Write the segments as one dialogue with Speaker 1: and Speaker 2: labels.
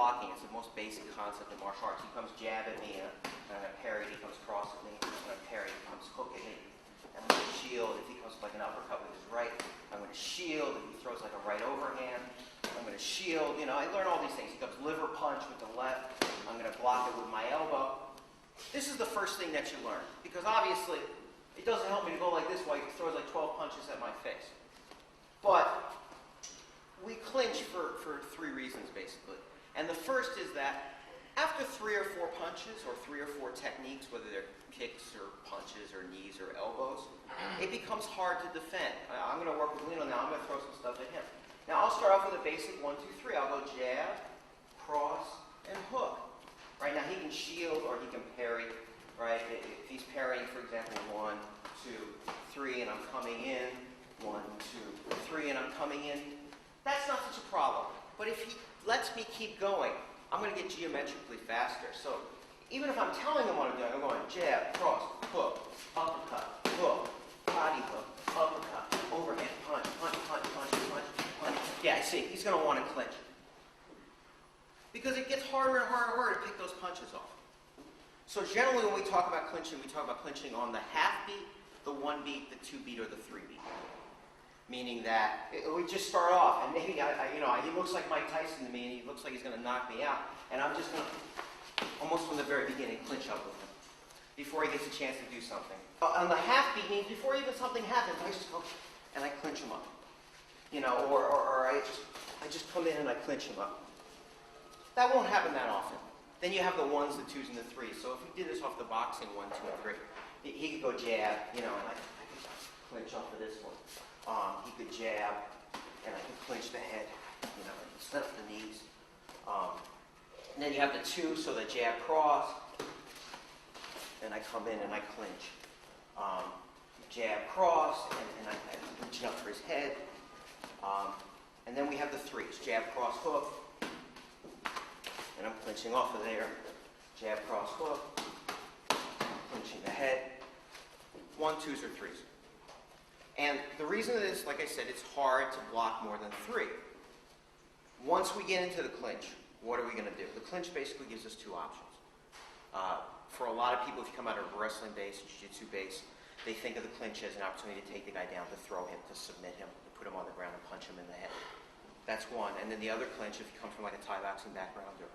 Speaker 1: blocking. It's the most basic concept of martial arts. He comes jab at me, and I'm going to parry. He comes cross at me, and I'm going to parry. He comes hook at me, and I'm going to shield. If he comes like an uppercut with his right, I'm going to shield. If he throws like a right overhand, I'm going to shield. You know, I learn all these things. He comes liver punch with the left. I'm going to block it with my elbow. This is the first thing that you learn, because obviously it doesn't help me to go like this while he throws like 12 punches at my face. But we clinch for 3 reasons, basically. And the first is that after 3 or 4 punches or 3 or 4 techniques, whether they're kicks or punches or knees or elbows, it becomes hard to defend. I'm going to work with Lino now. I'm going to throw some stuff at him. Now, I'll start off with a basic 1, 2, 3. I'll go jab, cross, and hook. Right now, he can shield or he can parry. Right? If he's parrying, for example, 1, 2, 3, and I'm coming in, 1, 2, 3, and I'm coming in, that's not such a problem. But if he lets me keep going, I'm going to get geometrically faster. So even if I'm telling him what I'm doing, I'm going jab, cross, hook, uppercut, hook, body hook, uppercut, overhand, punch, punch, punch, punch, punch, punch. Yeah, see, he's going to want to clinch. Because it gets harder and harder and harder to pick those punches off. So generally when we talk about clinching, we talk about clinching on the half beat, the 1 beat, the 2 beat, or the 3 beat. Meaning that we just start off, and maybe he looks like Mike Tyson to me, and he looks like he's going to knock me out, and I'm just going to, almost from the very beginning, clinch up with him before he gets a chance to do something. On the half beat means before even something happens, I just go and I clinch him up, or I just come in and I clinch him up. That won't happen that often. Then you have the 1s, the 2s, and the 3s. So if we did this off the boxing 1, 2, and 3, he could go jab, and I could clinch off of this one. He could jab, and I could clinch the head, and set up the knees. And then you have the 2, so the jab cross, and I come in and I clinch. Jab cross, and I'm reaching up for his head. And then we have the 3s, jab cross hook, and I'm clinching off of there. Jab cross hook, clinching the head. 1, 2s, or 3s. And the reason is, like I said, it's hard to block more than 3. Once we get into the clinch, what are we going to do? The clinch basically gives us 2 options. For a lot of people, if you come out of a wrestling base, jiu-jitsu base, they think of the clinch as an opportunity to take the guy down, to throw him, to submit him, to put him on the ground and punch him in the head. That's one. And then the other clinch, if you come from like a Thai boxing background or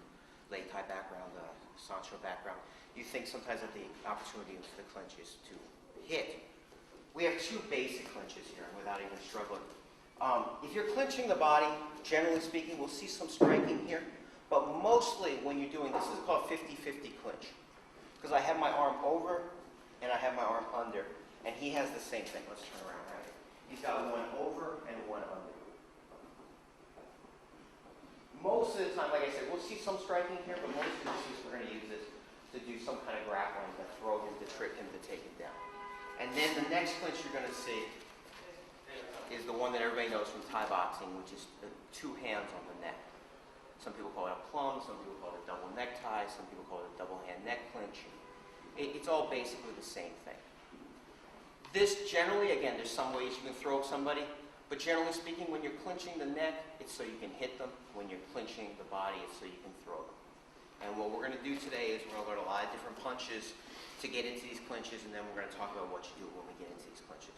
Speaker 1: late Thai background, Sancho background, you think sometimes that the opportunity for the clinch is to hit. We have 2 basic clinches here without even struggling. If you're clinching the body, generally speaking, we'll see some striking here. But mostly when you're doing, this is called 50-50 clinch. Because I have my arm over and I have my arm under. And he has the same thing. Let's turn around. Right? He's got 1 over and 1 under. Most of the time, like I said, we'll see some striking here, but most of the time we're going to use this to do some kind of grappling, to throw him, to trick him, to take him down. And then the next clinch you're going to see is the one that everybody knows from Thai boxing, which is the 2 hands on the neck. Some people call it a plum, some people call it a double necktie, some people call it a double hand neck clinch. It's all basically the same thing. This generally, again, there's some ways you can throw somebody, but generally speaking, when you're clinching the neck, it's so you can hit them. When you're clinching the body, it's so you can throw them. And what we're going to do today is we're going to learn a lot of different punches to get into these clinches, and then we're going to talk about what you do when we get into these clinches.